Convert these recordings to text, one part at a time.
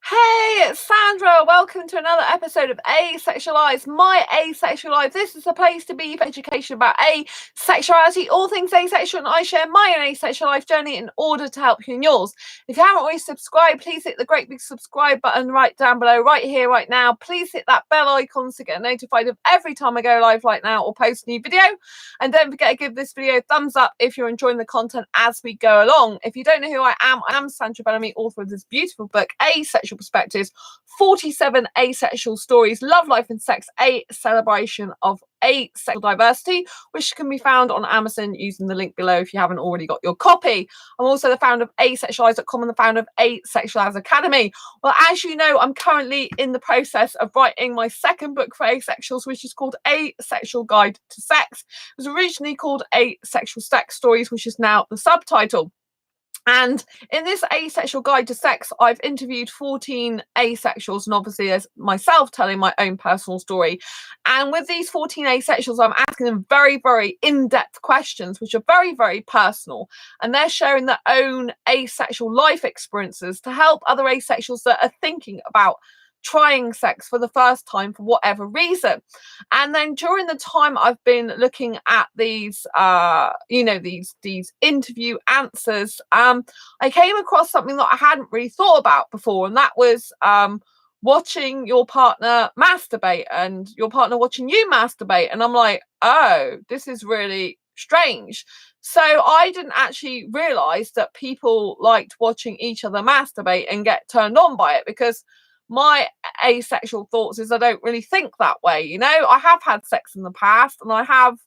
Hey, it's Sandra. Welcome to another episode of Asexualized, my asexual life. This is a place to be for education about asexuality, all things asexual, and I share my own asexual life journey in order to help you in yours. If you haven't already subscribed, please hit the great big subscribe button right down below, right here, right now. Please hit that bell icon to get notified of every time I go live right now or post a new video. And don't forget to give this video a thumbs up if you're enjoying the content as we go along. If you don't know who I am Sandra Bellamy, author of this beautiful book, Asexual Perspectives, 47 asexual stories, love, life and sex, a celebration of asexual diversity, which can be found on Amazon using the link below if you haven't already got your copy. I'm also the founder of asexualise.com and the founder of Asexualise Academy. Well, as you know, I'm currently in the process of writing my second book for asexuals, which is called Asexual Guide to Sex. It was originally called Asexual Sex Stories, which is now the subtitle. And in this Asexual Guide to Sex, I've interviewed 14 asexuals, and obviously as myself telling my own personal story. And with these 14 asexuals, I'm asking them very, very in-depth questions, which are very, very personal. And they're sharing their own asexual life experiences to help other asexuals that are thinking about trying sex for the first time for whatever reason. And then during the time I've been looking at these these interview answers, I came across something that I hadn't really thought about before, and that was watching your partner masturbate and your partner watching you masturbate. And I'm like, oh, this is really strange. So I didn't actually realize that people liked watching each other masturbate and get turned on by it, because my asexual thoughts is I don't really think that way. I have had sex in the past, and I have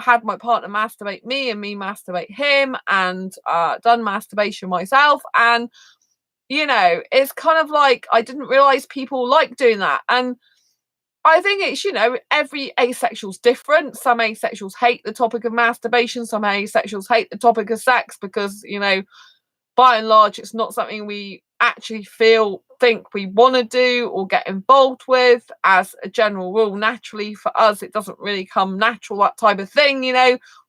had my partner masturbate me and me masturbate him, and done masturbation myself. And it's kind of like I didn't realize people like doing that. And I think it's, every asexual's different. Some asexuals hate the topic of masturbation, some asexuals hate the topic of sex because by and large it's not something we actually think we want to do or get involved with. As a general rule, naturally for us it doesn't really come natural, that type of thing. We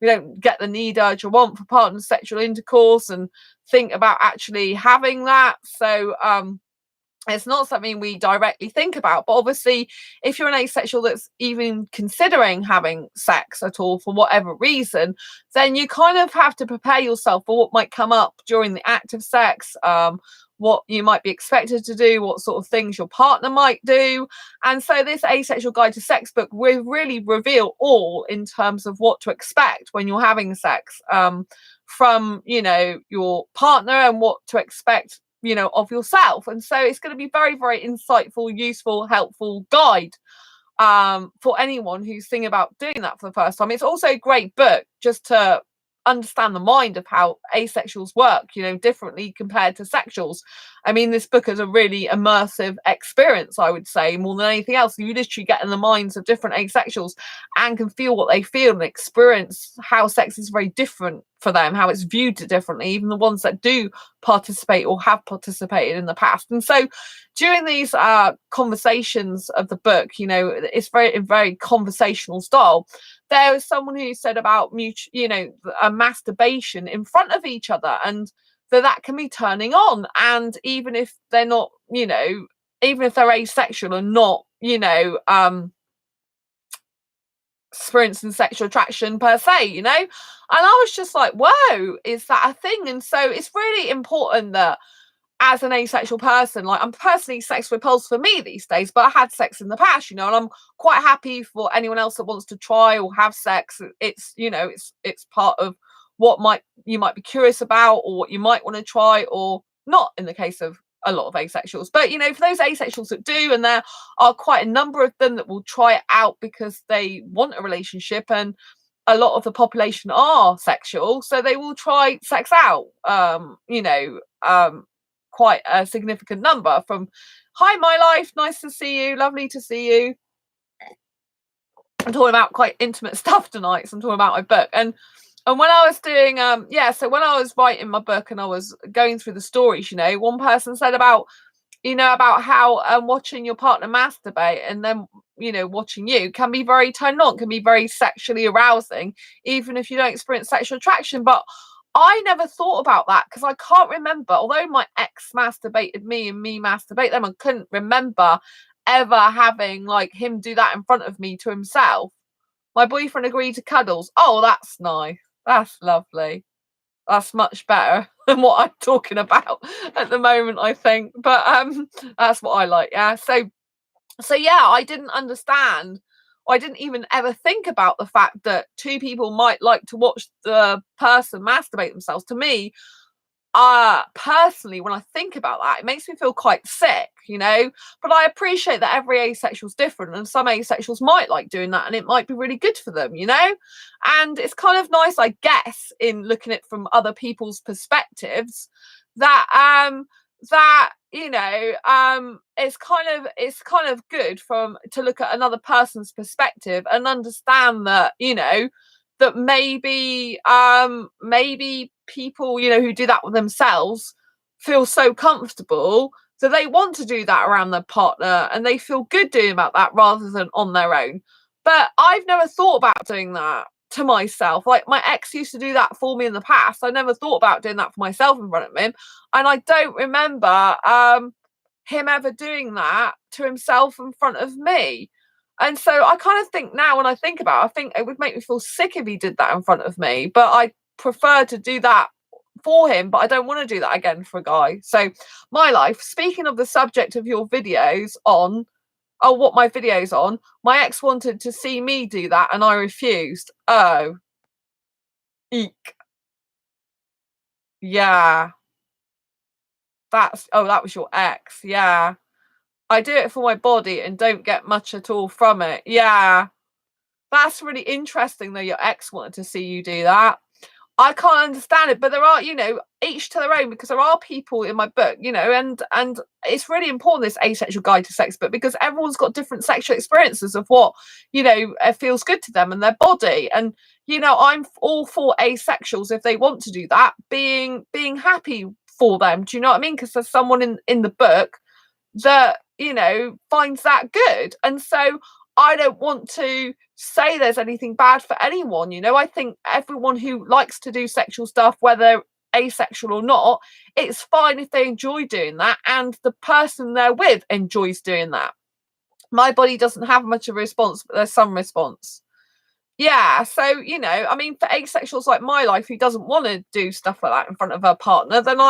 don't get the need, urge or want for partner sexual intercourse and think about actually having that. So it's not something we directly think about. But obviously, if you're an asexual that's even considering having sex at all for whatever reason, then you kind of have to prepare yourself for what might come up during the act of sex, what you might be expected to do, what sort of things your partner might do. And so this Asexual Guide to Sex book will really reveal all in terms of what to expect when you're having sex, from your partner, and what to expect of yourself. And so it's going to be very, very insightful, useful, helpful guide for anyone who's thinking about doing that for the first time. It's also a great book just to understand the mind of how asexuals work, differently compared to sexuals. I mean, this book is a really immersive experience, I would say, more than anything else. You literally get in the minds of different asexuals and can feel what they feel and experience how sex is very different for them, how it's viewed differently, even the ones that do participate or have participated in the past. And so during these conversations of the book, it's very conversational style. There was someone who said about a masturbation in front of each other, and that can be turning on. And even if they're not, even if they're asexual and not, experiencing sexual attraction per se, and I was just like, whoa, is that a thing? And so it's really important that as an asexual person, like, I'm personally sex repulsed for me these days, but I had sex in the past, and I'm quite happy for anyone else that wants to try or have sex. It's it's part of what you might be curious about, or what you might want to try or not, in the case of a lot of asexuals. But for those asexuals that do, and there are quite a number of them that will try it out because they want a relationship, and a lot of the population are sexual, so they will try sex out, quite a significant number. From hi my life, nice to see you, lovely to see you. I'm talking about quite intimate stuff tonight, so I'm talking about my book. And when I was doing so when I was writing my book and I was going through the stories, one person said about how watching your partner masturbate and then watching you can be very turned on, can be very sexually arousing, even if you don't experience sexual attraction. But I never thought about that because I can't remember, although my ex masturbated me and me masturbate them, I couldn't remember ever having like him do that in front of me to himself. My boyfriend agreed to cuddles. Oh, that's nice. That's lovely. That's much better than what I'm talking about at the moment, I think. But that's what I like. Yeah. So yeah, I didn't understand. I didn't even ever think about the fact that two people might like to watch the person masturbate themselves. To me, personally, when I think about that, it makes me feel quite sick, you know. But I appreciate that every asexual's different, and some asexuals might like doing that, and it might be really good for them, you know. And it's kind of nice, I guess, in looking at it from other people's perspectives, that you know, it's kind of good from to look at another person's perspective and understand that, you know, that maybe people, you know, who do that with themselves feel so comfortable that they want to do that around their partner and they feel good doing about that rather than on their own. But I've never thought about doing that to myself. Like my ex used to do that for me in the past. I never thought about doing that for myself in front of him, and I don't remember him ever doing that to himself in front of me. And so I kind of think now, when I think about it, I think it would make me feel sick if he did that in front of me. But I prefer to do that for him, but I don't want to do that again for a guy. So my life, speaking of the subject of your videos on, oh, what my video's on, my ex wanted to see me do that and I refused. Oh, eek. Yeah. That was your ex. Yeah. I do it for my body and don't get much at all from it. Yeah. That's really interesting that your ex wanted to see you do that. I can't understand it, but there are, you know, each to their own, because there are people in my book, you know, and it's really important, this asexual guide to sex book, because everyone's got different sexual experiences of what, you know, feels good to them and their body. And, you know, I'm all for asexuals if they want to do that, being happy for them. Do you know what I mean? Because there's someone in the book that, you know, finds that good. And so I don't want to say there's anything bad for anyone, you know. I think everyone who likes to do sexual stuff, whether asexual or not, it's fine if they enjoy doing that and the person they're with enjoys doing that. My body doesn't have much of a response, but there's some response. Yeah, so, you know, I mean, for asexuals like my life who doesn't want to do stuff like that in front of her partner, then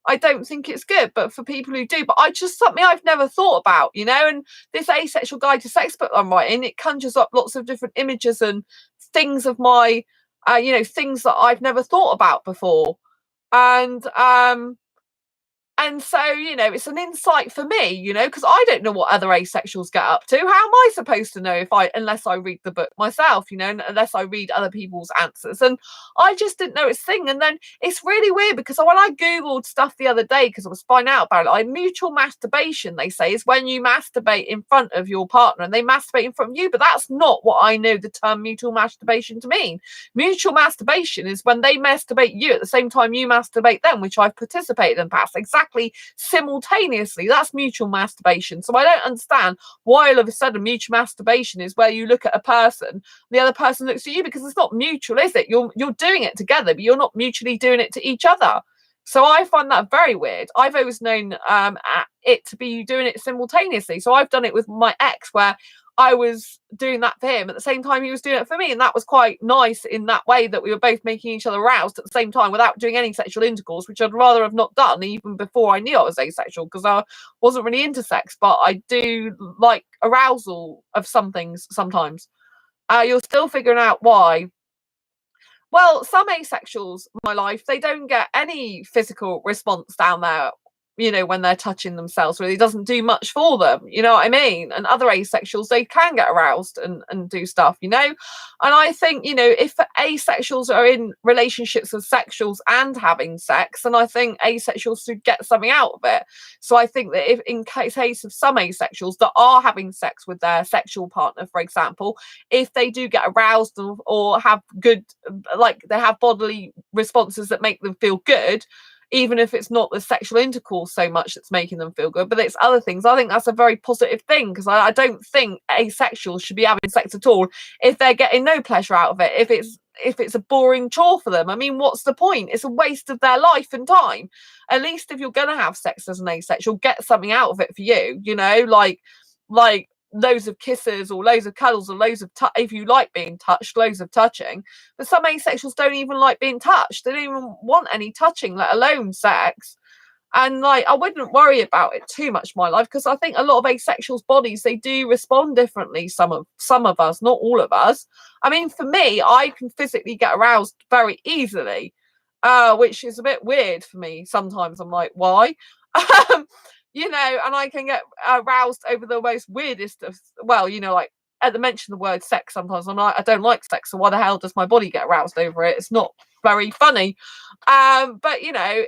I don't think it's good. But for people who do, but I just, something I've never thought about, you know. And this asexual guide to sex book I'm writing, it conjures up lots of different images and things of my, you know, things that I've never thought about before. And so, you know, it's an insight for me, you know, because I don't know what other asexuals get up to. How am I supposed to know unless I read the book myself, you know, unless I read other people's answers? And I just didn't know it's thing. And then it's really weird because when I Googled stuff the other day, because I was finding out about it, mutual masturbation, they say, is when you masturbate in front of your partner and they masturbate in front of you. But that's not what I know the term mutual masturbation to mean. Mutual masturbation is when they masturbate you at the same time you masturbate them, which I've participated in past. Exactly simultaneously. That's mutual masturbation. So I don't understand why all of a sudden mutual masturbation is where you look at a person, the other person looks at you, because it's not mutual, is it? You're doing it together, but you're not mutually doing it to each other. So I find that very weird. I've always known it to be doing it simultaneously. So I've done it with my ex where I was doing that for him at the same time he was doing it for me. And that was quite nice in that way, that we were both making each other aroused at the same time without doing any sexual intercourse, which I'd rather have not done even before I knew I was asexual, because I wasn't really into sex, but I do like arousal of some things sometimes. You're still figuring out why. Well, some asexuals in my life, they don't get any physical response down there, you know, when they're touching themselves. Really doesn't do much for them, you know what I mean? And other asexuals, they can get aroused and do stuff, you know. And I think, you know, if asexuals are in relationships with sexuals and having sex, then I think asexuals should get something out of it. So I think that if in case of some asexuals that are having sex with their sexual partner, for example, if they do get aroused or have good, like they have bodily responses that make them feel good, even if it's not the sexual intercourse so much that's making them feel good, but it's other things, I think that's a very positive thing, because I don't think asexuals should be having sex at all if they're getting no pleasure out of it. if it's a boring chore for them. I mean, what's the point? It's a waste of their life and time. At least if you're going to have sex as an asexual, get something out of it for you, you know, like loads of kisses or loads of cuddles or loads of if you like being touched, loads of touching. But some asexuals don't even like being touched. They don't even want any touching, let alone sex. And like, I wouldn't worry about it too much in my life, because I think a lot of asexuals' bodies, they do respond differently. Some of us, not all of us. I mean, for me, I can physically get aroused very easily, which is a bit weird for me. Sometimes I'm like, why? You know, and I can get aroused over the most weirdest of, well, you know, like at the mention of the word sex, sometimes I'm like, I don't like sex, so why the hell does my body get aroused over it? It's not very funny. But you know,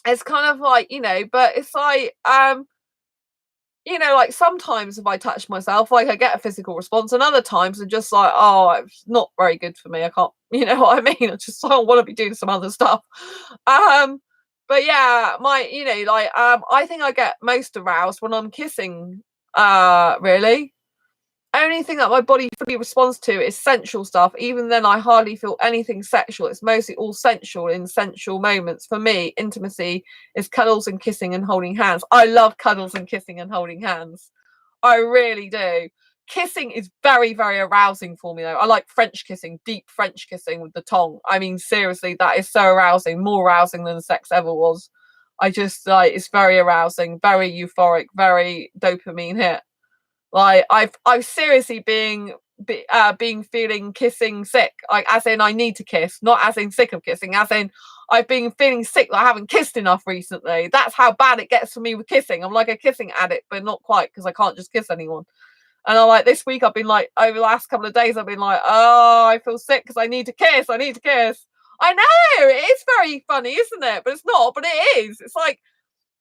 it's kind of like, you know, but it's like, you know, like sometimes if I touch myself, like I get a physical response, and other times I'm just like, oh, it's not very good for me. I can't, you know what I mean? I just don't want to be doing some other stuff. But yeah, you know, like, I think I get most aroused when I'm kissing, really. Only thing that my body fully responds to is sensual stuff. Even then, I hardly feel anything sexual. It's mostly all sensual in sensual moments. For me, intimacy is cuddles and kissing and holding hands. I love cuddles and kissing and holding hands. I really do. Kissing is very, very arousing for me, though. I like French kissing, deep French kissing with the tongue. I mean, seriously, that is so arousing, more arousing than sex ever was. I just like, it's very arousing, very euphoric, very dopamine hit. Like I've seriously been feeling kissing sick, like as in I need to kiss, not as in sick of kissing, as in I've been feeling sick that I haven't kissed enough recently. That's how bad it gets for me with kissing. I'm like a kissing addict, but not quite, because I can't just kiss anyone. And I like this week I've been like, over the last couple of days I've been like, oh, I feel sick because I need to kiss. I need to kiss. I know, it is very funny, isn't it? But it's not, but it is. It's like,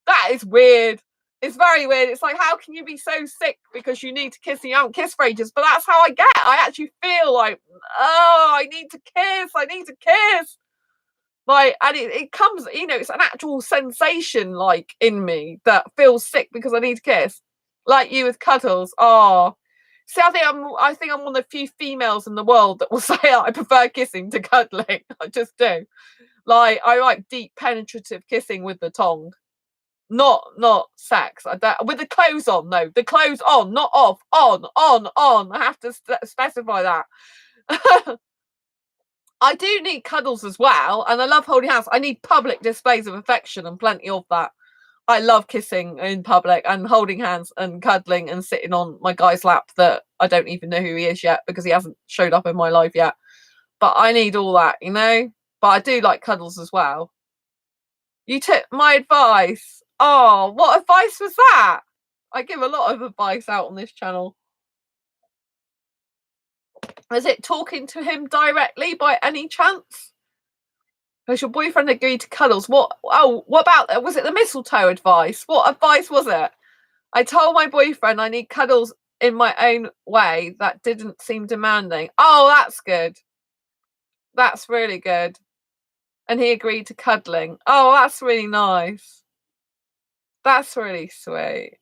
that is weird. It's very weird. It's like, how can you be so sick because you need to kiss and you haven't kissed for ages? But that's how I get. I actually feel like, oh, I need to kiss. I need to kiss. Like, and it comes, you know, it's an actual sensation, like, in me that feels sick because I need to kiss. Like you with cuddles. Oh. See, I think I'm one of the few females in the world that will say I prefer kissing to cuddling. I just do. Like, I like deep penetrative kissing with the tongue. Not sex. With the clothes on, though. The clothes on, not off. On. I have to specify that. I do need cuddles as well, and I love holding hands. I need public displays of affection and plenty of that. I love kissing in public and holding hands and cuddling and sitting on my guy's lap that I don't even know who he is yet because he hasn't showed up in my life yet. But I need all that, you know? But I do like cuddles as well. You took my advice. Oh, what advice was that? I give a lot of advice out on this channel. Is it talking to him directly by any chance? Has your boyfriend agreed to cuddles? What about, was it the mistletoe advice? What advice was it? I told my boyfriend I need cuddles in my own way. That didn't seem demanding. Oh, that's good. That's really good. And he agreed to cuddling. Oh, that's really nice. That's really sweet.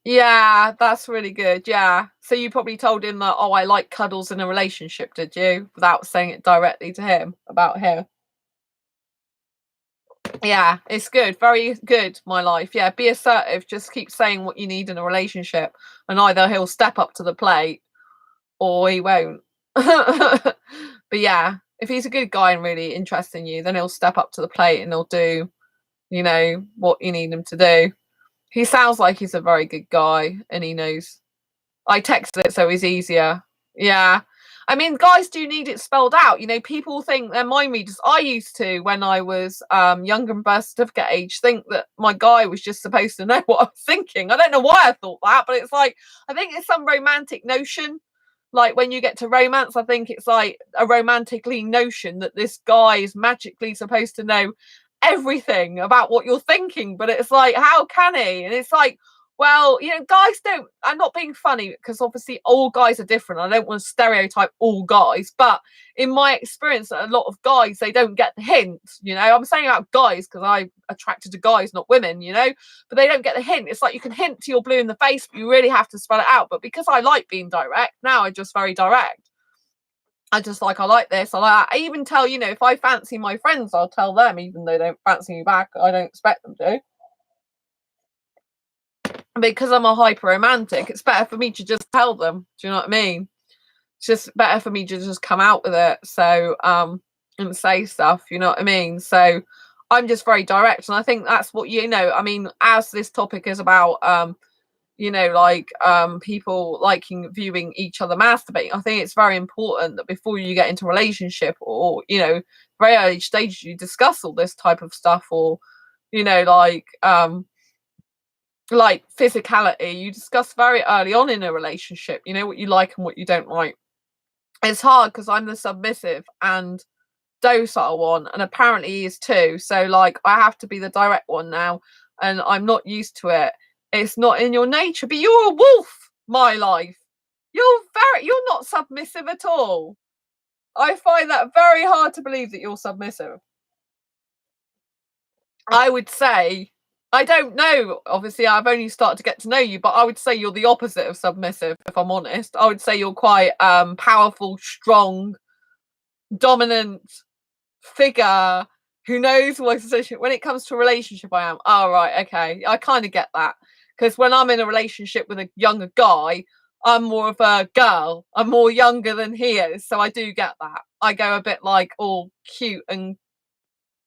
Yeah, that's really good. Yeah. So you probably told him that, oh, I like cuddles in a relationship, did you? Without saying it directly to him about him. Yeah, it's good. Very good, my life. Yeah, be assertive. Just keep saying what you need in a relationship, and either he'll step up to the plate or he won't. But yeah, if he's a good guy and really interested in you, then he'll step up to the plate and he'll do, you know, what you need him to do. He sounds like he's a very good guy and he knows. I texted it so it's easier. Yeah. I mean, guys do need it spelled out. You know, people think they're mind readers. I used to, when I was younger and birth certificate age, think that my guy was just supposed to know what I was thinking. I don't know why I thought that, but it's like, I think it's some romantic notion. Like when you get to romance, I think it's like a romantically notion that this guy is magically supposed to know everything about what you're thinking. But it's like, how can he? And it's like, Well, guys don't. I'm not being funny because obviously all guys are different. I don't want to stereotype all guys, but in my experience, a lot of guys they don't get the hint. I'm saying about guys because I'm attracted to guys, not women. But they don't get the hint. It's like you can hint to your blue in the face, but you really have to spell it out. But because I like being direct, now I'm just very direct. I just like I like this. I like. I even tell if I fancy my friends, I'll tell them even though they don't fancy me back. I don't expect them to. Because I'm a hyper romantic, it's better for me to just tell them. Do you know what I mean? It's just better for me to just come out with it. So, and say stuff, you know what I mean? So I'm just very direct. And I think that's what, I mean, as this topic is about, people liking viewing each other masturbate, I think it's very important that before you get into a relationship or, very early stages, you discuss all this type of stuff or, like physicality you discuss very early on in a relationship, what you like and what you don't like. It's hard because I'm the submissive and docile one and apparently he is too, so like I have to be the direct one now and I'm not used to it. It's not in your nature, but you're a wolf, my life. You're not submissive at all. I find that very hard to believe that you're submissive. I would say, I don't know. Obviously, I've only started to get to know you, but I would say you're the opposite of submissive, if I'm honest. I would say you're quite powerful, strong, dominant figure who knows what association. When it comes to a relationship, I am. Oh, right, okay. I kind of get that. Because when I'm in a relationship with a younger guy, I'm more of a girl. I'm more younger than he is. So I do get that. I go a bit like all cute and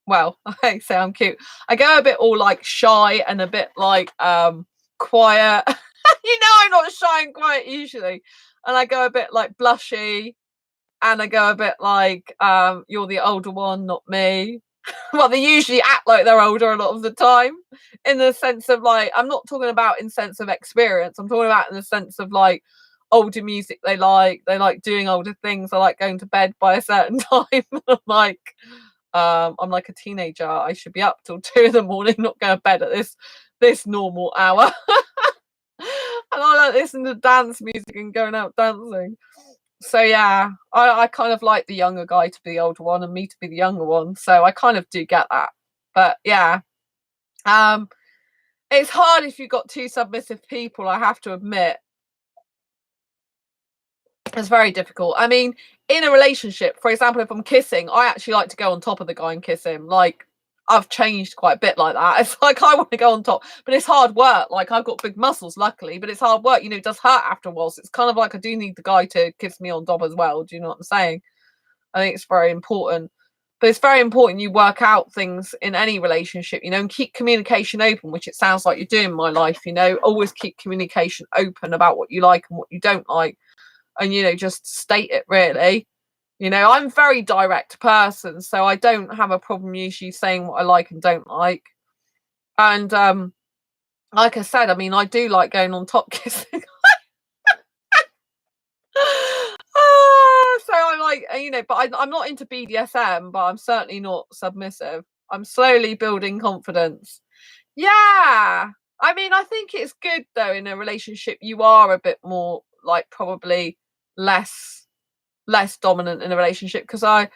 well, I say I'm cute. I go a bit all like shy and a bit like quiet. I'm not shy and quiet usually. And I go a bit like blushy and I go a bit like you're the older one, not me. Well, they usually act like they're older a lot of the time in the sense of like I'm not talking about in sense of experience. I'm talking about in the sense of like older music they like doing older things. I like going to bed by a certain time. I'm like a teenager. I should be up till 2 in the morning, not go to bed at this normal hour. And I like listen to dance music and going out dancing. So yeah, I kind of like the younger guy to be the older one and me to be the younger one. So I kind of do get that. But yeah. It's hard if you've got two submissive people, I have to admit. It's very difficult. I mean, in a relationship, for example, if I'm kissing, I actually like to go on top of the guy and kiss him. Like, I've changed quite a bit like that. It's like I want to go on top, but it's hard work. Like, I've got big muscles, luckily, but it's hard work. It does hurt after a while. So it's kind of like I do need the guy to kiss me on top as well. Do you know what I'm saying? I think it's very important. But it's very important you work out things in any relationship, and keep communication open, which it sounds like you're doing in my life, always keep communication open about what you like and what you don't like. And just state it really. I'm a very direct person, so I don't have a problem usually saying what I like and don't like. And like I said, I mean, I do like going on top kissing. So I'm like, but I'm not into BDSM, but I'm certainly not submissive. I'm slowly building confidence. Yeah. I mean, I think it's good though in a relationship you are a bit more like probably less dominant in a relationship because I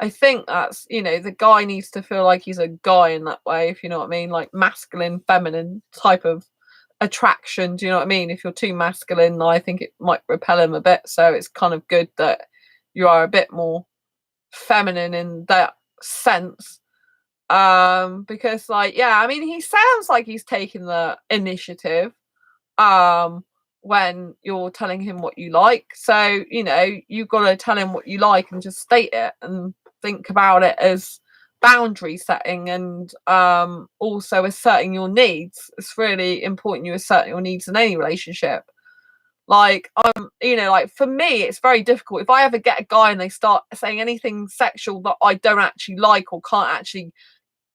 think that's the guy needs to feel like he's a guy in that way, if you know what I mean, like masculine feminine type of attraction. Do you know what I mean? If you're too masculine, I think it might repel him a bit, so it's kind of good that you are a bit more feminine in that sense. Because like I mean he sounds like he's taking the initiative when you're telling him what you like. So, you've got to tell him what you like and just state it and think about it as boundary setting and also asserting your needs. It's really important you assert your needs in any relationship. Like, like for me, it's very difficult. If I ever get a guy and they start saying anything sexual that I don't actually like or can't actually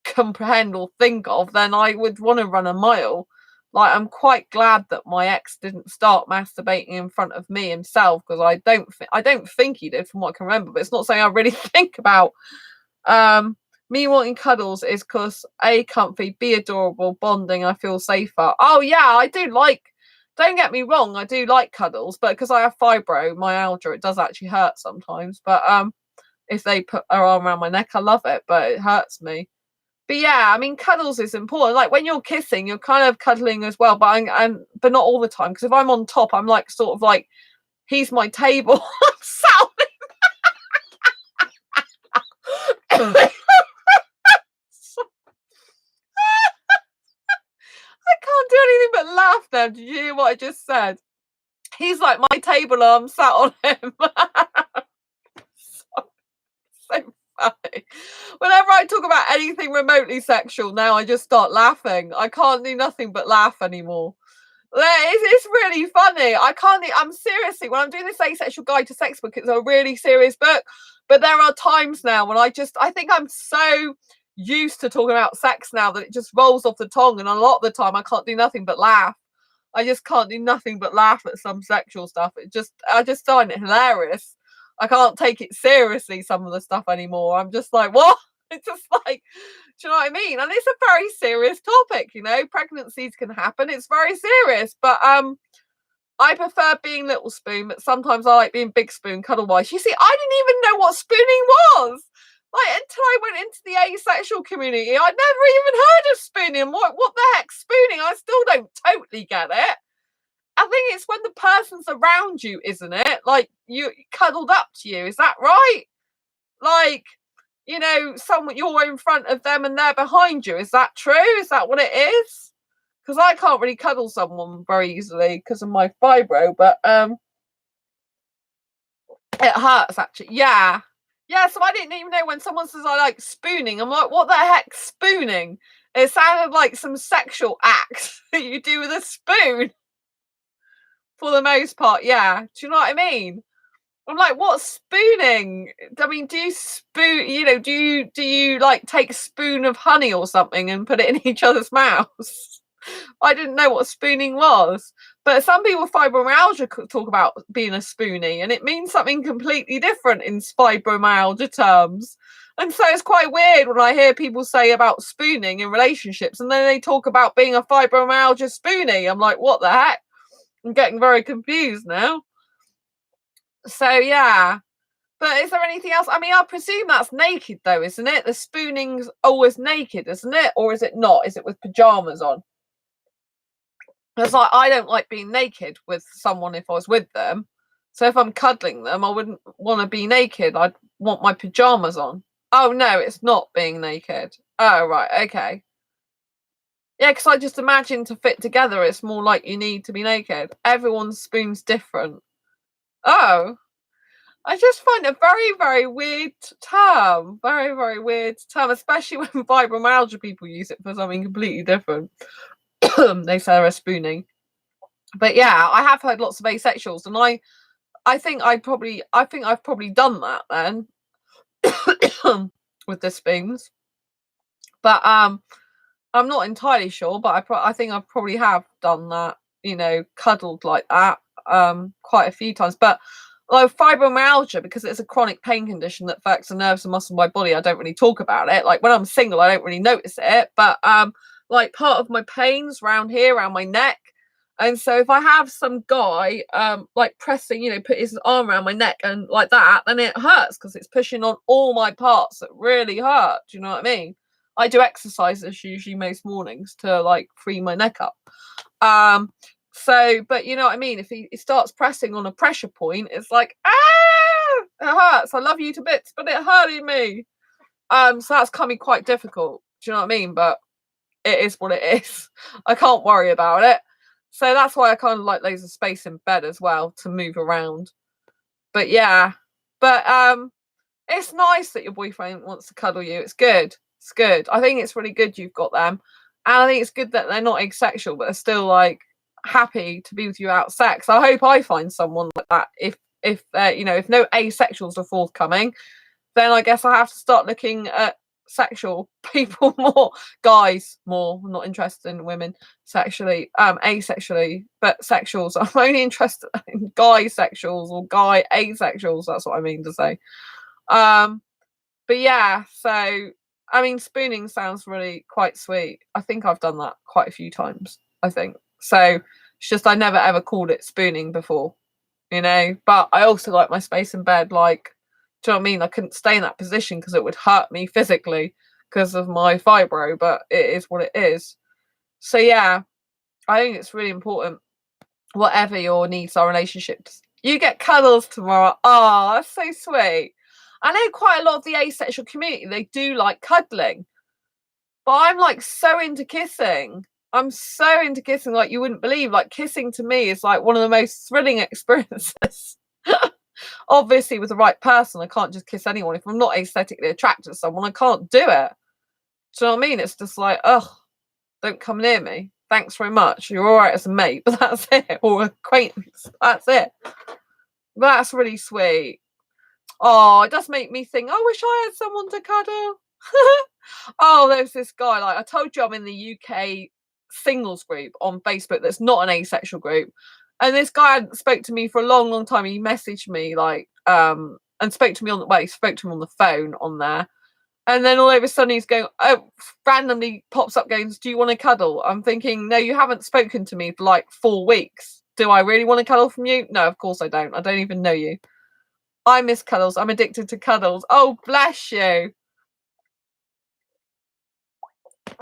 comprehend or think of, then I would want to run a mile. Like, I'm quite glad that my ex didn't start masturbating in front of me himself because I don't think he did from what I can remember, but it's not something I really think about. Me wanting cuddles is because A, comfy, B, adorable, bonding, I feel safer. Oh yeah, I do like, don't get me wrong, I do like cuddles, but because I have fibromyalgia, it does actually hurt sometimes. But if they put their arm around my neck, I love it, but it hurts me. But yeah, I mean, cuddles is important. Like when you're kissing, you're kind of cuddling as well, but but not all the time. Because if I'm on top, I'm like sort of like, he's my table. I'm sat on it. I can't do anything but laugh now. Did you hear what I just said? He's like my table, I'm sat on him. So funny. Whenever I talk about anything remotely sexual now, I just start laughing. I can't do nothing but laugh anymore. It's really funny. I'm seriously, when I'm doing this Asexual Guide to Sex book, it's a really serious book. But there are times now when I think I'm so used to talking about sex now that it just rolls off the tongue. And a lot of the time I can't do nothing but laugh. I just can't do nothing but laugh at some sexual stuff. I just find it hilarious. I can't take it seriously, some of the stuff anymore. I'm just like, what? It's just like, do you know what I mean? And it's a very serious topic, you know. Pregnancies can happen. It's very serious. But I prefer being little spoon, but sometimes I like being big spoon, cuddle wise. You see, I didn't even know what spooning was. Like until I went into the asexual community, I'd never even heard of spooning. What the heck's spooning? I still don't totally get it. I think it's when the person's around you, isn't it? Like you cuddled up to you. Is that right? Like, you know, you're in front of them and they're behind you. Is that true? Is that what it is? Because I can't really cuddle someone very easily because of my fibro, but it hurts actually. Yeah. Yeah, so I didn't even know when someone says I like spooning. I'm like, what the heck, spooning? It sounded like some sexual act that you do with a spoon. For the most part, yeah. Do you know what I mean? I'm like, what's spooning? I mean, do you spoon? You know, do you like take a spoon of honey or something and put it in each other's mouths? I didn't know what spooning was, but some people with fibromyalgia talk about being a spoonie, and it means something completely different in fibromyalgia terms. And so it's quite weird when I hear people say about spooning in relationships, and then they talk about being a fibromyalgia spoonie. I'm like, what the heck? I'm getting very confused now. So yeah. But is there anything else? I mean, I presume that's naked though, isn't it? The spooning's always naked, isn't it? Or is it not? Is it with pajamas on? Because like, I don't like being naked with someone if I was with them. So if I'm cuddling them, I wouldn't want to be naked. I'd want my pajamas on. Oh no, it's not being naked. Oh right, okay. Yeah, because I just imagine to fit together, it's more like you need to be naked. Everyone's spoon's different. Oh, I just find it a very, very weird term. Very, very weird term, especially when fibromyalgia people use it for something completely different. They say they're spooning. But yeah, I have heard lots of asexuals, and I think I've probably done that then with the spoons. But I'm not entirely sure, but I think I probably have done that, you know, cuddled like that quite a few times. But like fibromyalgia, because it's a chronic pain condition that affects the nerves and muscles of my body, I don't really talk about it. Like when I'm single, I don't really notice it. But like part of my pains around here, around my neck. And so if I have some guy like pressing, you know, put his arm around my neck and like that, then it hurts because it's pushing on all my parts that really hurt. Do you know what I mean? I do exercises usually most mornings to like free my neck up. So, but you know what I mean? If he starts pressing on a pressure point, it's like, ah, it hurts. I love you to bits, but it hurting me. So that's coming quite difficult. Do you know what I mean? But it is what it is. I can't worry about it. So that's why I kind of like loads of space in bed as well to move around. But yeah, but it's nice that your boyfriend wants to cuddle you. It's good. It's good. I think it's really good you've got them. And I think it's good that they're not asexual, but they're still like happy to be with you out sex. I hope I find someone like that. If you know, if no asexuals are forthcoming, then I guess I have to start looking at sexual people more, guys more. I'm not interested in women sexually, asexually, but sexuals. I'm only interested in guy sexuals or guy asexuals. That's what I mean to say. But yeah, so I mean, spooning sounds really quite sweet. I think I've done that quite a few times, I think. So it's just I never ever called it spooning before, But I also like my space in bed. Like, do you know what I mean? I couldn't stay in that position because it would hurt me physically because of my fibro, but it is what it is. So yeah, I think it's really important, whatever your needs are, relationships. You get cuddles tomorrow. Oh, that's so sweet. I know quite a lot of the asexual community, they do like cuddling, but I'm like so into kissing. I'm so into kissing, like you wouldn't believe. Like, kissing to me is like one of the most thrilling experiences. Obviously, with the right person, I can't just kiss anyone. If I'm not aesthetically attracted to someone, I can't do it. Do you know what I mean? It's just like, ugh, don't come near me. Thanks very much. You're all right as a mate, but that's it. Or acquaintance. That's it. That's really sweet. Oh, it does make me think, I wish I had someone to cuddle. Oh, there's this guy, like I told you, I'm in the UK singles group on Facebook that's not an asexual group. And this guy hadn't spoke to me for a long, long time. He messaged me like and spoke to me on the he spoke to him on the phone on there. And then all of a sudden he's going, oh, randomly pops up going, do you want to cuddle? I'm thinking, no, you haven't spoken to me for like 4 weeks. Do I really want to cuddle from you? No, of course I don't. I don't even know you. I miss cuddles. I'm addicted to cuddles. Oh, bless you.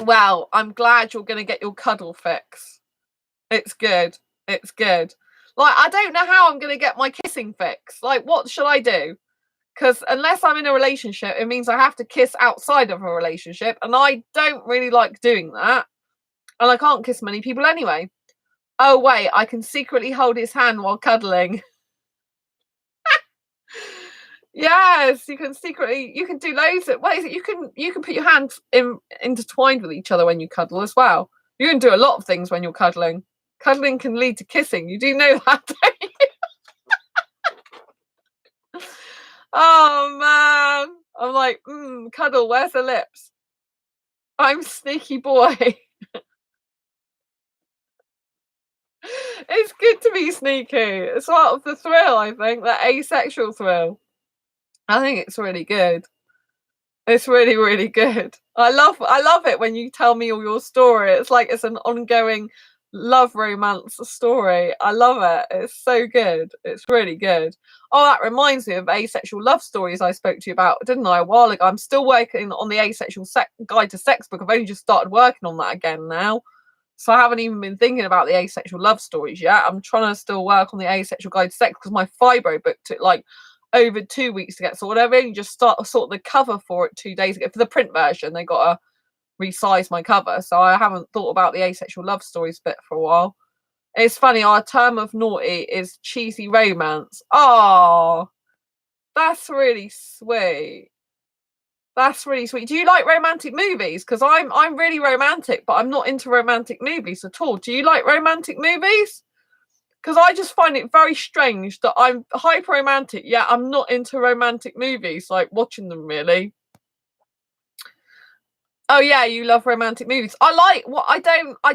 Well, I'm glad you're going to get your cuddle fix. It's good. It's good. Like, I don't know how I'm going to get my kissing fix. Like, what should I do? Because unless I'm in a relationship, it means I have to kiss outside of a relationship. And I don't really like doing that. And I can't kiss many people anyway. Oh, wait, I can secretly hold his hand while cuddling. Yes, you can secretly, you can do loads of ways. You can put your hands intertwined with each other when you cuddle as well. You can do a lot of things when you're cuddling. Cuddling can lead to kissing. You do know that, don't you? Oh man. I'm like, cuddle, where's the lips? I'm sneaky boy. It's good to be sneaky. It's part of the thrill, I think, that asexual thrill. I think it's really good. It's really, really good. I love it when you tell me all your story. It's like it's an ongoing love romance story. I love it. It's so good. It's really good. Oh, that reminds me of asexual love stories I spoke to you about, didn't I, a while ago? I'm still working on the asexual guide to sex book. I've only just started working on that again now. So I haven't even been thinking about the asexual love stories yet. I'm trying to still work on the asexual guide to sex because my fibro book took like over 2 weeks to get sorted. I've only just sort the cover for it 2 days ago. For the print version, they got to resize my cover. So I haven't thought about the asexual love stories bit for a while. It's funny, our term of naughty is cheesy romance. Oh, that's really sweet. That's really sweet. Do you like romantic movies? Because I'm really romantic, but I'm not into romantic movies at all. Do you like romantic movies? Because I just find it very strange that I'm hyper romantic, yet I'm not into romantic movies, like watching them really. Oh yeah, you love romantic movies. I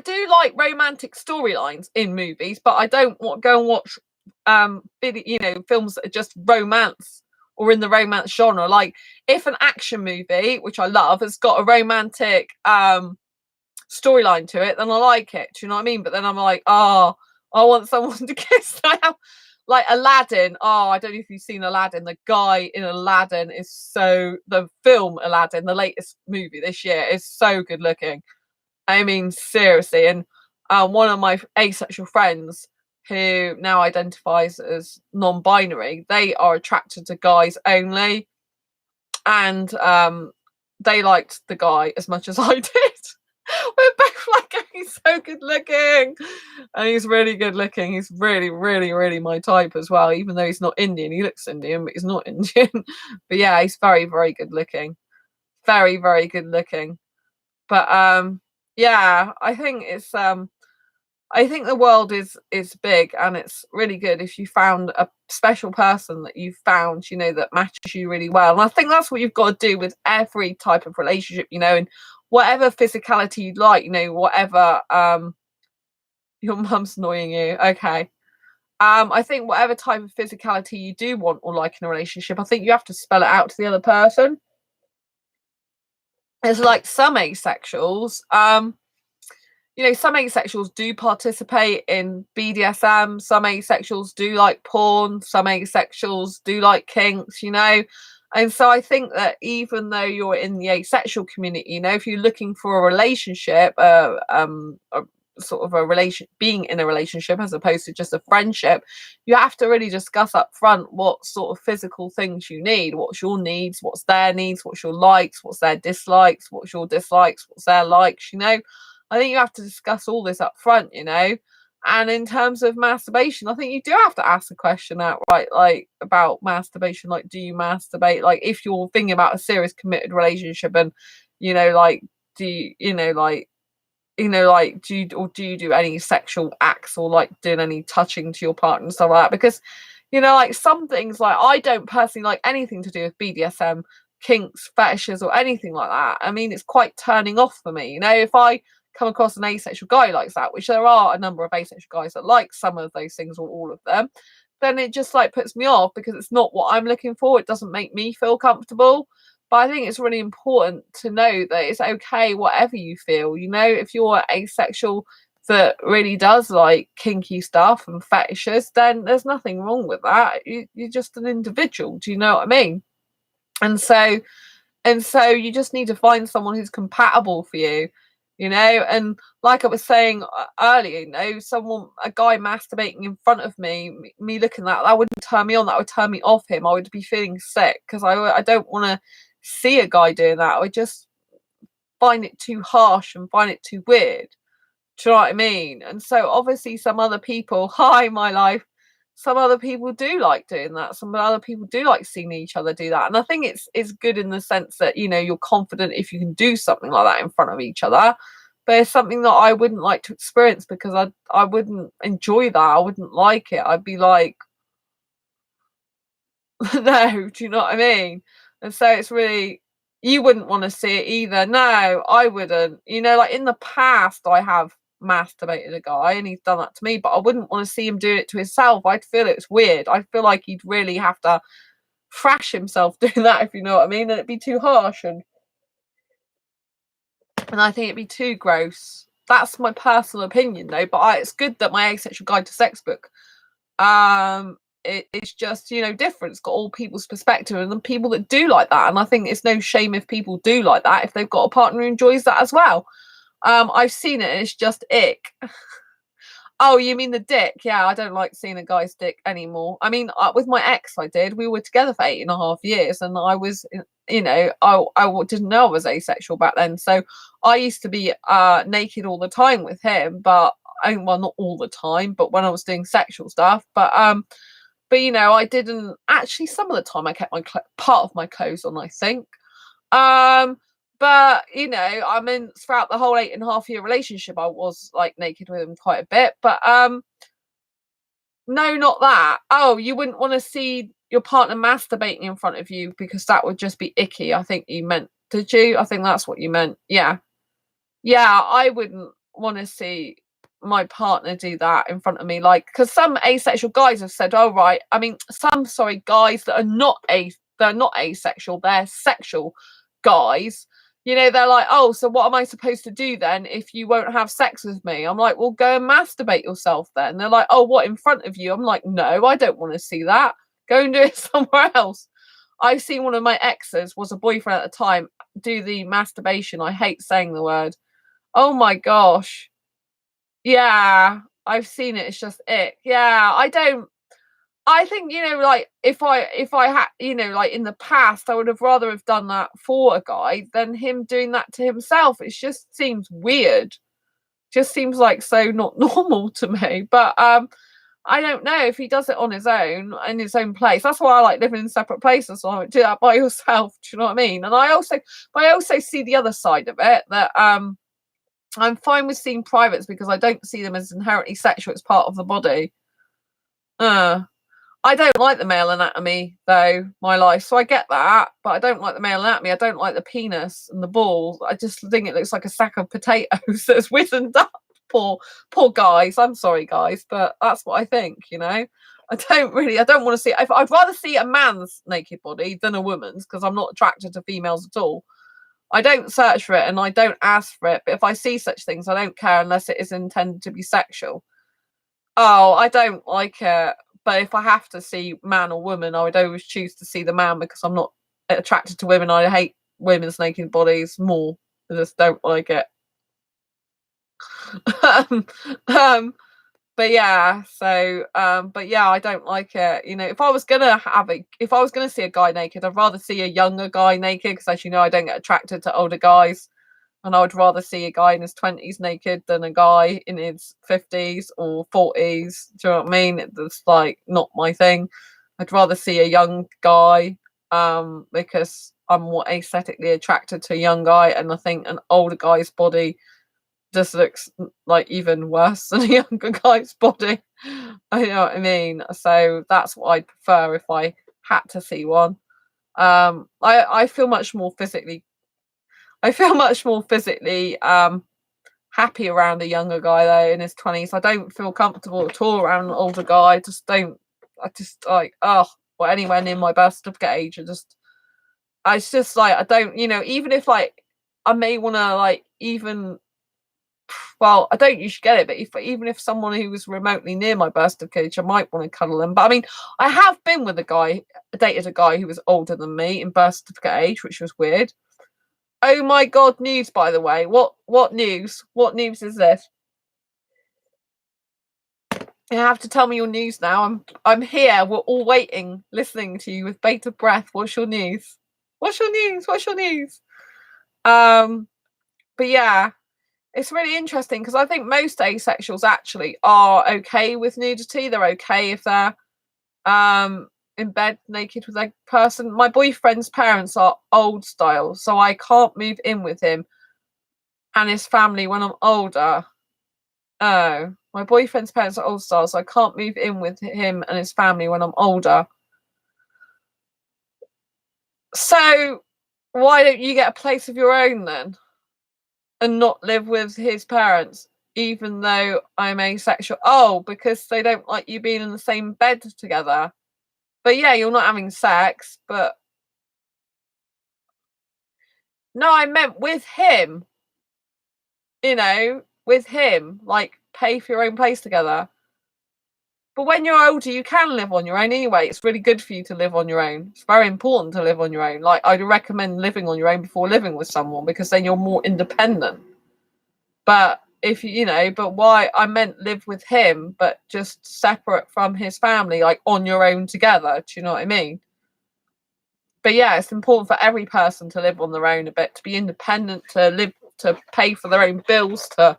do like romantic storylines in movies, but I don't go and watch films that are just romance or in the romance genre. Like, if an action movie, which I love, has got a romantic storyline to it, then I like it. Do you know what I mean? But then I'm like, oh, I want someone to kiss now. Like Aladdin. Oh, I don't know if you've seen Aladdin. The guy in Aladdin is the film Aladdin, the latest movie this year, is so good looking. I mean, seriously. And one of my asexual friends who now identifies as non-binary, they are attracted to guys only. And they liked the guy as much as I did. We're both like, he's so good looking, and he's really good looking. He's really, really, really my type as well. Even though he's not Indian, he looks Indian, but he's not Indian. But yeah, he's very, very good looking, very, very good looking. But yeah, I think it's I think the world is big, and it's really good if you found a special person that you've found, that matches you really well. And I think that's what you've got to do with every type of relationship, and whatever physicality you'd like, whatever your mum's annoying you. Okay. I think whatever type of physicality you do want or like in a relationship, I think you have to spell it out to the other person. It's like some asexuals, some asexuals do participate in BDSM, some asexuals do like porn, some asexuals do like kinks, and so I think that even though you're in the asexual community, if you're looking for a relationship, a sort of a relation, being in a relationship as opposed to just a friendship, you have to really discuss up front what sort of physical things you need, what's your needs, what's their needs, what's your likes, what's their dislikes, what's your dislikes, what's their likes. I think you have to discuss all this up front, and in terms of masturbation, I think you do have to ask the question outright, like, about masturbation, like, do you masturbate? Like, if you're thinking about a serious committed relationship, and like, do do you do any sexual acts, or like doing any touching to your partner and stuff like that? Because like, some things, like, I don't personally like anything to do with BDSM, kinks, fetishes, or anything like that. I mean, it's quite turning off for me, if I come across an asexual guy like that, which there are a number of asexual guys that like some of those things or all of them, then it just like puts me off, because it's not what I'm looking for. It doesn't make me feel comfortable. But I think it's really important to know that it's okay whatever you feel. If you're asexual that really does like kinky stuff and fetishes, then there's nothing wrong with that. You're just an individual. Do you know what I mean? And so you just need to find someone who's compatible for you. And like I was saying earlier, a guy masturbating in front of me looking at that wouldn't turn me on. That would turn me off him. I would be feeling sick, because I don't want to see a guy doing that. I just find it too harsh and find it too weird. Do you know what I mean? And so obviously some other people, hi my life, some other people do like doing that. Some other people do like seeing each other do that. And I think it's good in the sense that, you're confident if you can do something like that in front of each other. But it's something that I wouldn't like to experience, because I wouldn't enjoy that. I wouldn't like it. I'd be like, no, do you know what I mean? And so it's really, you wouldn't want to see it either. No, I wouldn't. Like, in the past, I have masturbated a guy and he's done that to me, but I wouldn't want to see him do it to himself. I'd feel it's weird. I'd feel like he'd really have to thrash himself doing that, if you know what I mean, and it'd be too harsh, and I think it'd be too gross. That's my personal opinion, though. But it's good that my Asexual Guide to Sex book, it's just different. It's got all people's perspective, and the people that do like that, and I think it's no shame if people do like that, if they've got a partner who enjoys that as well. I've seen it, and it's just ick. Oh, you mean the dick? Yeah, I don't like seeing a guy's dick anymore. I mean, with my ex, I did. We were together for 8.5 years, and I was, I didn't know I was asexual back then. So I used to be naked all the time with him, but well, not all the time, but when I was doing sexual stuff. But I didn't actually. Some of the time, I kept my part of my clothes on, I think. But I mean, throughout the whole 8.5 year relationship, I was like naked with him quite a bit. But no, not that. Oh, you wouldn't want to see your partner masturbating in front of you, because that would just be icky. I think you meant, did you? I think that's what you meant. Yeah, I wouldn't want to see my partner do that in front of me, like, because some asexual guys have said, oh right, I mean, guys that are not asexual, they're sexual guys. They're like, oh, so what am I supposed to do then if you won't have sex with me? I'm like, well, go and masturbate yourself then. They're like, oh, what, in front of you? I'm like, no, I don't want to see that. Go and do it somewhere else. I've seen one of my exes, was a boyfriend at the time, do the masturbation. I hate saying the word. Oh my gosh. Yeah, I've seen it. It's just ick. Yeah, I think, like, if I had, like, in the past, I would have rather have done that for a guy than him doing that to himself. It just seems weird. Just seems like so not normal to me. But I don't know if he does it on his own, in his own place. That's why I like living in separate places. So I would do that by yourself. Do you know what I mean? And I also see the other side of it, that I'm fine with seeing privates, because I don't see them as inherently sexual. It's part of the body. I don't like the male anatomy, though, my life. So I get that, but I don't like the male anatomy. I don't like the penis and the balls. I just think it looks like a sack of potatoes that's wizened up. Poor guys. I'm sorry, guys, but that's what I think. I don't want to see. I'd rather see a man's naked body than a woman's, because I'm not attracted to females at all. I don't search for it and I don't ask for it, but if I see such things, I don't care unless it is intended to be sexual. Oh, I don't like it. But if I have to see man or woman, I would always choose to see the man because I'm not attracted to women. I hate women's naked bodies more. I just don't like it. um, um, but yeah, but yeah, I don't like it. You know, if I was gonna if I was gonna see a guy naked, I'd rather see a younger guy naked because, as you know, I don't get attracted to older guys. And I would rather see a guy in his 20s naked than a guy in his 50s or 40s. Do you know what I mean? It's like not my thing. I'd rather see a young guy because I'm more aesthetically attracted to a young guy, and I think an older guy's body just looks like even worse than a younger guy's body. I know what I mean. So that's what I'd prefer if I had to see one. I feel much more physically happy around a younger guy though in his 20s. I don't feel comfortable at all around an older guy. I just like, oh, or anywhere near my birth certificate age. It's just like, I don't, even if like, I may want to like, even, well, I don't usually get it, but even if someone who was remotely near my birth certificate age, I might want to cuddle them. But I mean, I have been with dated a guy who was older than me in birth certificate age, which was weird. Oh my god, news by the way. What news? What news is this? You have to tell me your news now. I'm here. We're all waiting, listening to you with bated breath. What's your news? What's your news? What's your news? But yeah, it's really interesting because I think most asexuals actually are okay with nudity. They're okay if they're in bed naked with a person. My boyfriend's parents are old style, so I can't move in with him and his family when I'm older. Oh, my boyfriend's parents are old style, so I can't move in with him and his family when I'm older. So why don't you get a place of your own then and not live with his parents, even though I'm asexual? Oh, because they don't like you being in the same bed together. But yeah, you're not having sex, but no, I meant with him, with him, like pay for your own place together. But when you're older, you can live on your own anyway. It's really good for you to live on your own. It's very important to live on your own. Like, I'd recommend living on your own before living with someone because then you're more independent. But but why I meant live with him, but just separate from his family, like on your own together. Do you know what I mean? But yeah, it's important for every person to live on their own a bit, to be independent, to pay for their own bills, to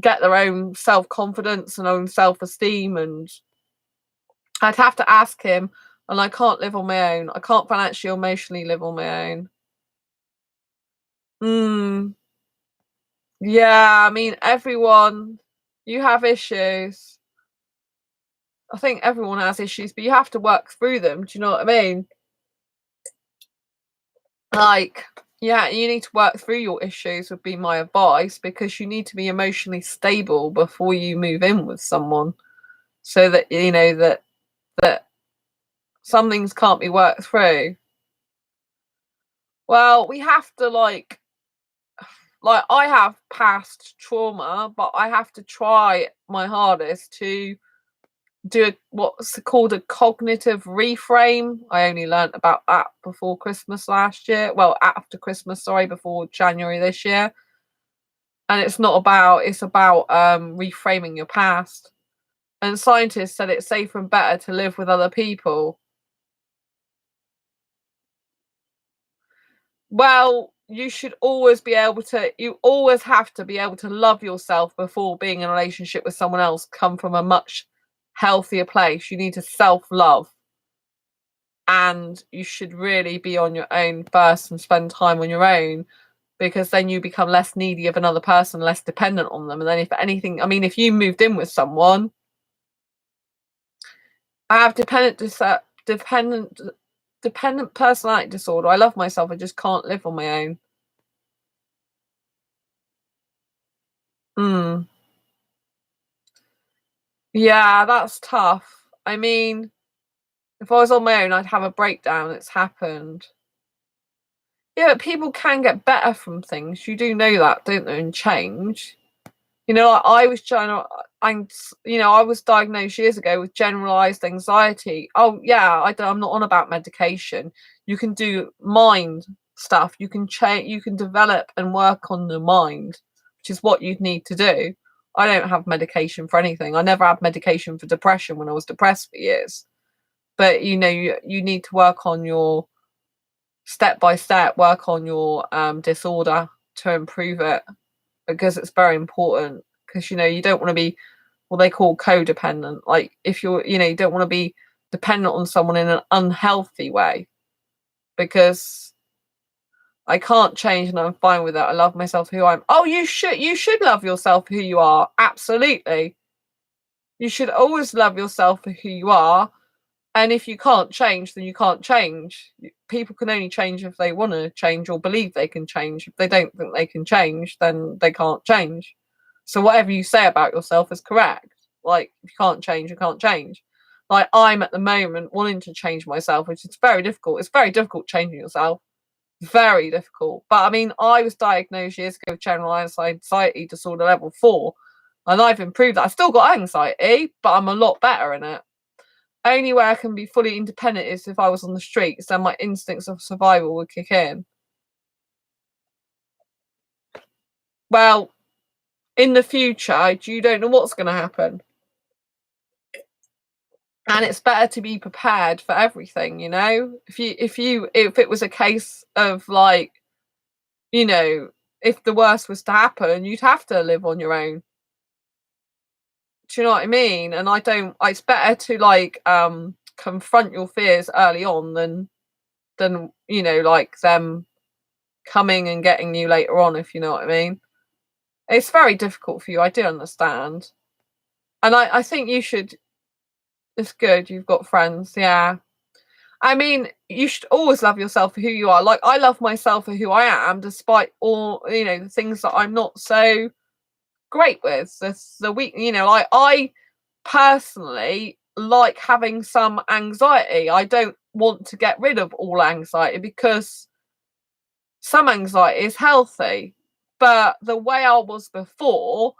get their own self-confidence and own self-esteem. And I'd have to ask him, and I can't live on my own. I can't financially or emotionally live on my own. Yeah, I mean, you have issues. I think everyone has issues, but you have to work through them. Do you know what I mean? Like, yeah, you need to work through your issues would be my advice, because you need to be emotionally stable before you move in with someone, so that you know that some things can't be worked through. Well, we have to like I have past trauma, but I have to try my hardest to do what's called a cognitive reframe. I only learnt about that before Christmas last year. Well, after Christmas, sorry, before January this year. And it's about reframing your past. And scientists said it's safer and better to live with other people. Well, you always have to be able to love yourself before being in a relationship with someone else. Come from a much healthier place. You need to self-love, and you should really be on your own first and spend time on your own, because then you become less needy of another person, less dependent on them. And then if anything, I mean, if you moved in with someone, I have dependent personality disorder. I love myself. I just can't live on my own. Hmm. Yeah, that's tough. I mean, if I was on my own, I'd have a breakdown. It's happened. Yeah, but people can get better from things. You do know that, don't you? And change. You know, I was I was diagnosed years ago with generalized anxiety. Oh yeah, I'm not on about medication. You can do mind stuff. You can change. You can develop and work on the mind, which is what you'd need to do. I don't have medication for anything. I never had medication for depression when I was depressed for years. But you know, you need to work on your step by step, work on your disorder to improve it, because it's very important. Because you know, you don't want to be what they call codependent. Like if you're, you know, you don't want to be dependent on someone in an unhealthy way, because I can't change and I'm fine with that. I love myself who I am. Oh, you should love yourself who you are. Absolutely. You should always love yourself for who you are. And if you can't change, then you can't change. People can only change if they want to change or believe they can change. If they don't think they can change, then they can't change. So whatever you say about yourself is correct. Like, if you can't change, you can't change. Like, I'm at the moment wanting to change myself, which is very difficult. It's very difficult changing yourself. Very difficult. But I mean, I was diagnosed years ago with generalized anxiety disorder level 4, and I've improved that. I've still got anxiety, but I'm a lot better in it. Only way I can be fully independent is if I was on the streets, then my instincts of survival would kick in. Well, in the future, you don't know what's going to happen. And it's better to be prepared for everything, you know? If it was a case of, like, you know, if the worst was to happen, you'd have to live on your own. Do you know what I mean? And it's better to, like, confront your fears early on than you know, like, them coming and getting you later on, if you know what I mean. It's very difficult for you, I do understand. And I think you should. It's good you've got friends, yeah. I mean, you should always love yourself for who you are. Like, I love myself for who I am, despite all, you know, the things that I'm not so great with. The weak, you know, like, I personally like having some anxiety. I don't want to get rid of all anxiety, because some anxiety is healthy. But the way I was before,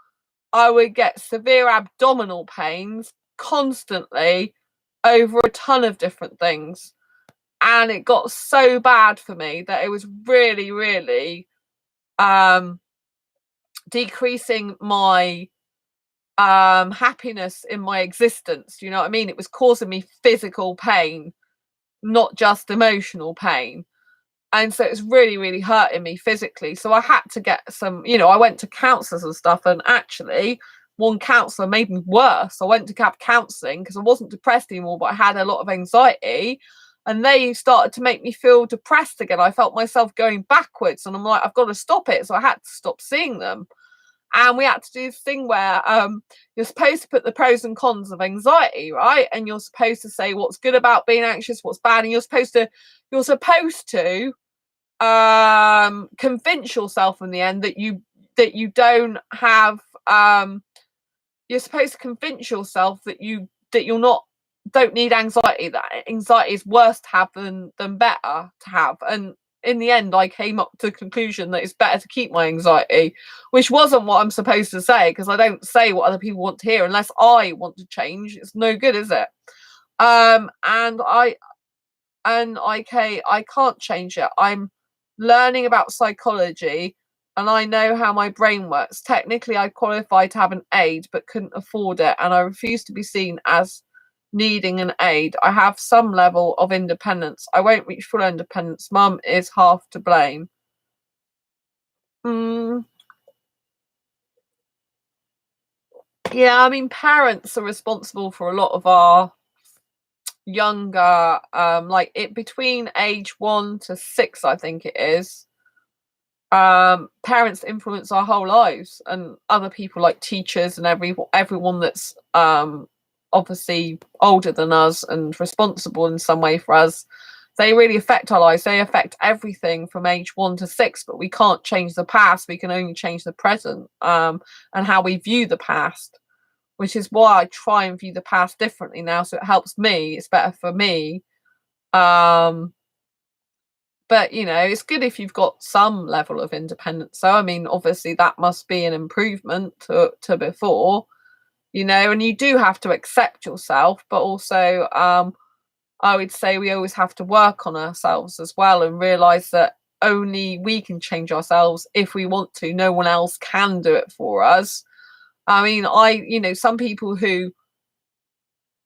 I would get severe abdominal pains constantly over a ton of different things. And it got so bad for me that it was really, really decreasing my happiness in my existence. Do you know what I mean? It was causing me physical pain, not just emotional pain. And so it's really, really hurting me physically. So I had to get some, you know, I went to counsellors and stuff, and actually one counsellor made me worse. I went to have counselling because I wasn't depressed anymore, but I had a lot of anxiety, and they started to make me feel depressed again. I felt myself going backwards, and I'm like, I've got to stop it. So I had to stop seeing them. And we had to do this thing where you're supposed to put the pros and cons of anxiety, right? And you're supposed to say what's good about being anxious, what's bad, and you're supposed to convince yourself in the end that you don't have you're supposed to convince yourself that you're not don't need anxiety, that anxiety is worse to have than better to have. And in the end, I came up to the conclusion that it's better to keep my anxiety, which wasn't what I'm supposed to say, because I don't say what other people want to hear unless I want to change. It's no good, is it? And I can't change it. I'm learning about psychology, and I know how my brain works. Technically, I qualified to have an aid but couldn't afford it, and I refuse to be seen as needing an aid. I have some level of independence. I won't reach full independence. Mum is half to blame. Yeah, I mean, parents are responsible for a lot of our younger, like, it between age 1 to 6, I think it is. Parents influence our whole lives, and other people like teachers and everyone that's obviously older than us and responsible in some way for us. They really affect our lives. They affect everything from age 1 to 6, but we can't change the past. We can only change the present, and how we view the past, which is why I try and view the past differently now. So it helps me. It's better for me. But, it's good if you've got some level of independence. So, I mean, obviously that must be an improvement to before, and you do have to accept yourself, but also, I would say we always have to work on ourselves as well and realize that only we can change ourselves if we want to. No one else can do it for us. I mean, some people who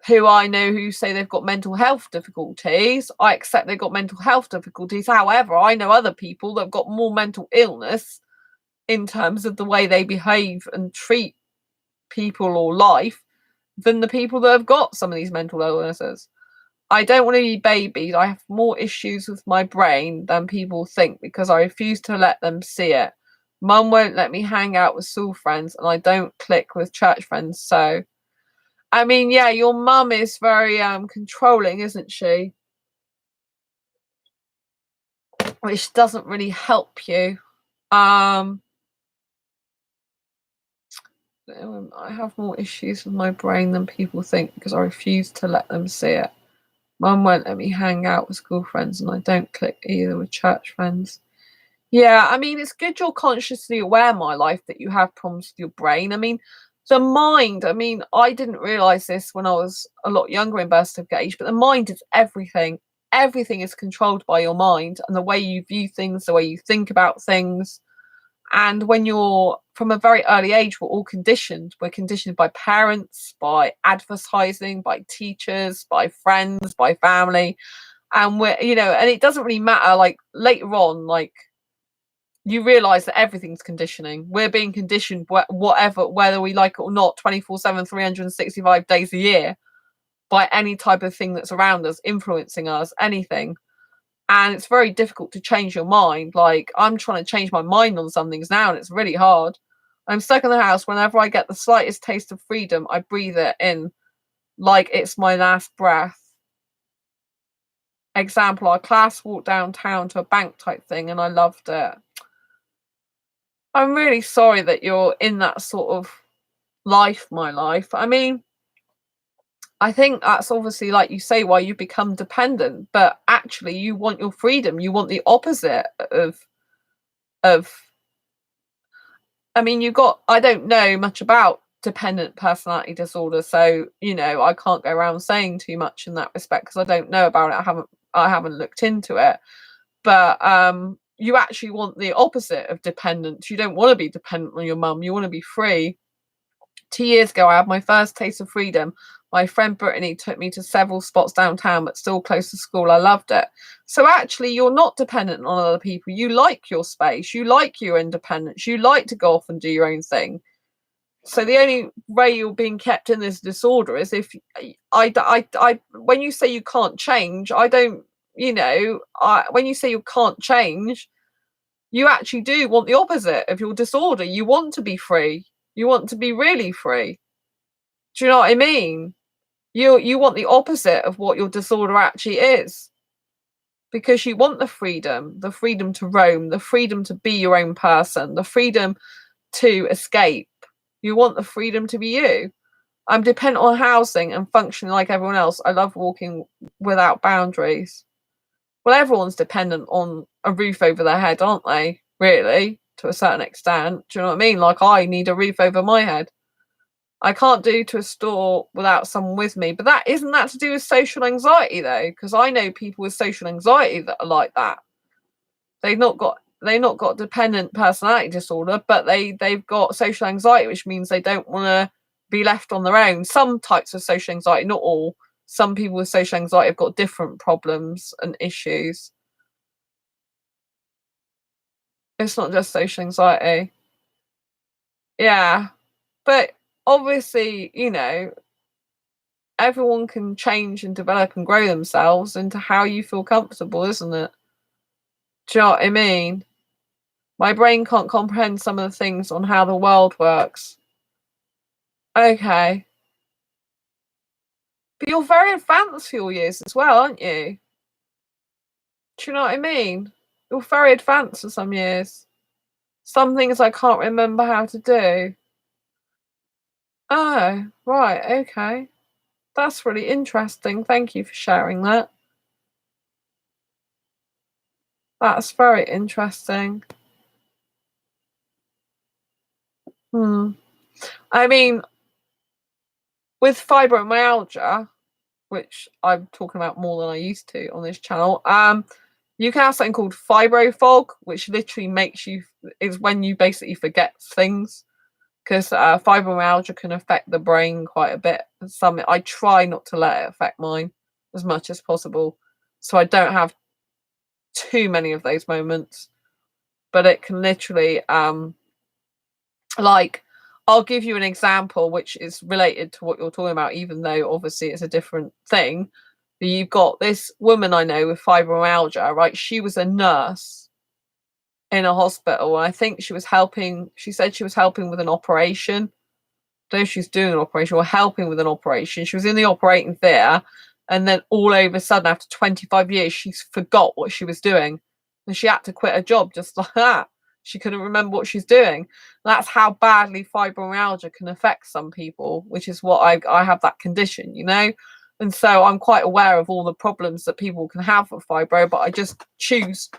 I know who say they've got mental health difficulties, I accept they've got mental health difficulties. However, I know other people that have got more mental illness in terms of the way they behave and treat people or life than the people that have got some of these mental illnesses. I don't want to be babied. I have more issues with my brain than people think because I refuse to let them see it. Mum won't let me hang out with school friends and I don't click with church friends. So, I mean, yeah, your mum is very controlling, isn't she? Which doesn't really help you. I have more issues with my brain than people think because I refuse to let them see it. Mum won't let me hang out with school friends and I don't click either with church friends. Yeah, I mean, it's good you're consciously aware, my life, that you have problems with your brain. I mean, the mind, I mean, I didn't realize this when I was a lot younger in birth certificate age, but the mind is everything. Everything is controlled by your mind and the way you view things, the way you think about things. And when you're from a very early age, we're all conditioned. We're conditioned by parents, by advertising, by teachers, by friends, by family. And and it doesn't really matter, like later on, like you realize that everything's conditioning. We're being conditioned, whatever, whether we like it or not, 24/7, 365 days a year by any type of thing that's around us, influencing us, anything. And it's very difficult to change your mind. Like, I'm trying to change my mind on some things now, and it's really hard. I'm stuck in the house. Whenever I get the slightest taste of freedom, I breathe it in like it's my last breath. Example, our class walked downtown to a bank type thing, and I loved it. I'm really sorry that you're in that sort of life, my life. I mean, I think that's obviously, like you say, why you become dependent, but actually you want your freedom. You want the opposite of I mean, I don't know much about dependent personality disorder, so, I can't go around saying too much in that respect because I don't know about it. I haven't looked into it. But you actually want the opposite of dependent. You don't want to be dependent on your mum. You want to be free. 2 years ago, I had my first taste of freedom. My friend Brittany took me to several spots downtown, but still close to school. I loved it. So actually, you're not dependent on other people. You like your space. You like your independence. You like to go off and do your own thing. So the only way you're being kept in this disorder is if when you say you can't change, I don't, when you say you can't change, you actually do want the opposite of your disorder. You want to be free. You want to be really free. Do you know what I mean? You want the opposite of what your disorder actually is. Because you want the freedom to roam, the freedom to be your own person, the freedom to escape. You want the freedom to be you. I'm dependent on housing and functioning like everyone else. I love walking without boundaries. Well, everyone's dependent on a roof over their head, aren't they? Really, to a certain extent. Do you know what I mean? Like, I need a roof over my head. I can't do to a store without someone with me. But isn't that to do with social anxiety though? Because I know people with social anxiety that are like that. They've not got dependent personality disorder, but they've got social anxiety, which means they don't want to be left on their own. Some types of social anxiety, not all. Some people with social anxiety have got different problems and issues. It's not just social anxiety. Yeah. But obviously, everyone can change and develop and grow themselves into how you feel comfortable, isn't it? Do you know what I mean? My brain can't comprehend some of the things on how the world works. Okay. But you're very advanced for your years as well, aren't you? Do you know what I mean? You're very advanced for some years. Some things I can't remember how to do. Oh, right, okay. That's really interesting. Thank you for sharing that. That's very interesting. I mean, with fibromyalgia, which I'm talking about more than I used to on this channel, you can have something called fibro fog, which literally is when you basically forget things, because fibromyalgia can affect the brain quite a bit. I try not to let it affect mine as much as possible, so I don't have too many of those moments. But it can literally, like, I'll give you an example which is related to what you're talking about, even though obviously it's a different thing. You've got this woman I know with fibromyalgia, right? She was a nurse in a hospital, and I think she said she was helping with an operation. I don't know if she's doing an operation or helping with an operation. She was in the operating theatre, and then all over a sudden, after 25 years, she forgot what she was doing, and she had to quit her job just like that. She couldn't remember what she's doing. That's how badly fibromyalgia can affect some people, which is what I have that condition, you know? And so I'm quite aware of all the problems that people can have with fibro, but I just choose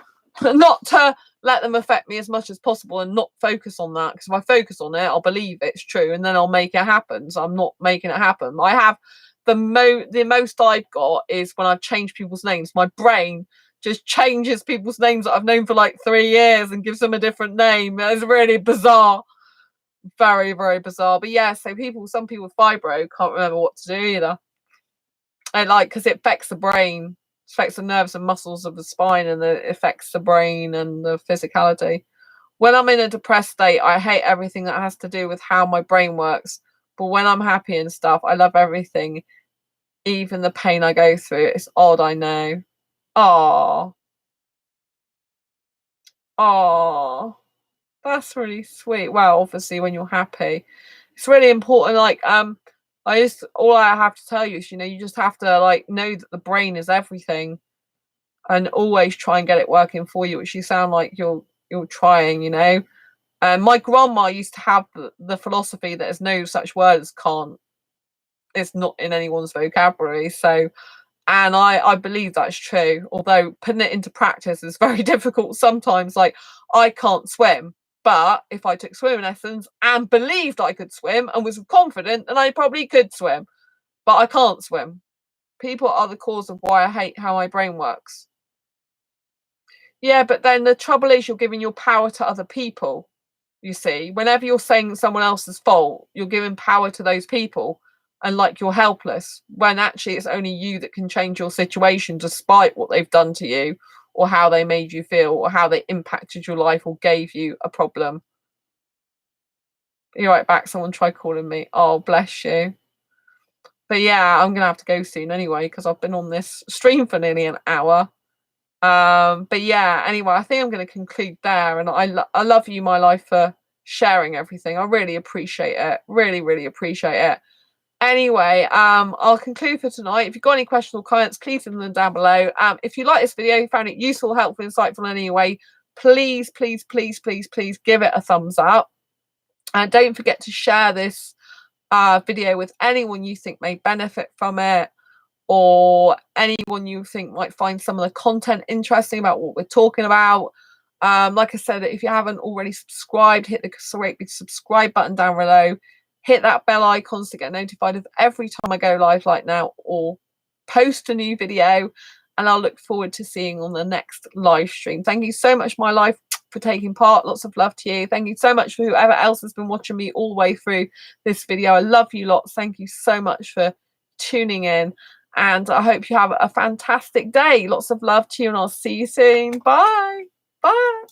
not to let them affect me as much as possible and not focus on that, because if I focus on it, I'll believe it's true and then I'll make it happen. So I'm not making it happen. I have the most I've got is when I've changed people's names. My brain just changes people's names that I've known for like 3 years and gives them a different name. It's really bizarre. Very, very bizarre. But yeah, so some people with fibro can't remember what to do either. And because it affects the brain, affects the nerves and muscles of the spine, and it affects the brain and the physicality. When I'm in a depressed state, I hate everything that has to do with how my brain works. But when I'm happy and stuff, I love everything, even the pain I go through. It's odd, I know. Oh, oh, that's really sweet. Well, obviously, when you're happy, it's really important. All I have to tell you is, you just have to know that the brain is everything, and always try and get it working for you. Which you sound like you're trying. My grandma used to have the philosophy that there's no such word as can't. It's not in anyone's vocabulary. So, and I believe that's true. Although putting it into practice is very difficult sometimes. Like, I can't swim, but if I took swimming lessons and believed I could swim and was confident, then I probably could swim. But I can't swim. People are the cause of why I hate how my brain works. Yeah, but then the trouble is you're giving your power to other people. You see, whenever you're saying someone else's fault, you're giving power to those people, and you're helpless, when actually it's only you that can change your situation, despite what they've done to you, or how they made you feel, or how they impacted your life, or gave you a problem. You're right back. Someone tried calling me. Oh, bless you. But yeah, I'm gonna have to go soon anyway, because I've been on this stream for nearly an hour. But yeah, anyway, I think I'm going to conclude there, and I love you, my life, for sharing everything. I really appreciate it. Really, really appreciate it. Anyway, I'll conclude for tonight. If you've got any questions or comments, please leave them down below. If you like this video, you found it useful, helpful, insightful in any way, please, please, please, please, please give it a thumbs up. And don't forget to share this video with anyone you think may benefit from it, or anyone you think might find some of the content interesting about what we're talking about. Like I said, if you haven't already subscribed, hit the subscribe button down below. Hit that bell icon to get notified of every time I go live like now or post a new video. And I'll look forward to seeing you on the next live stream. Thank you so much, my life, for taking part. Lots of love to you. Thank you so much for whoever else has been watching me all the way through this video. I love you lots. Thank you so much for tuning in. And I hope you have a fantastic day. Lots of love to you, and I'll see you soon. Bye. Bye.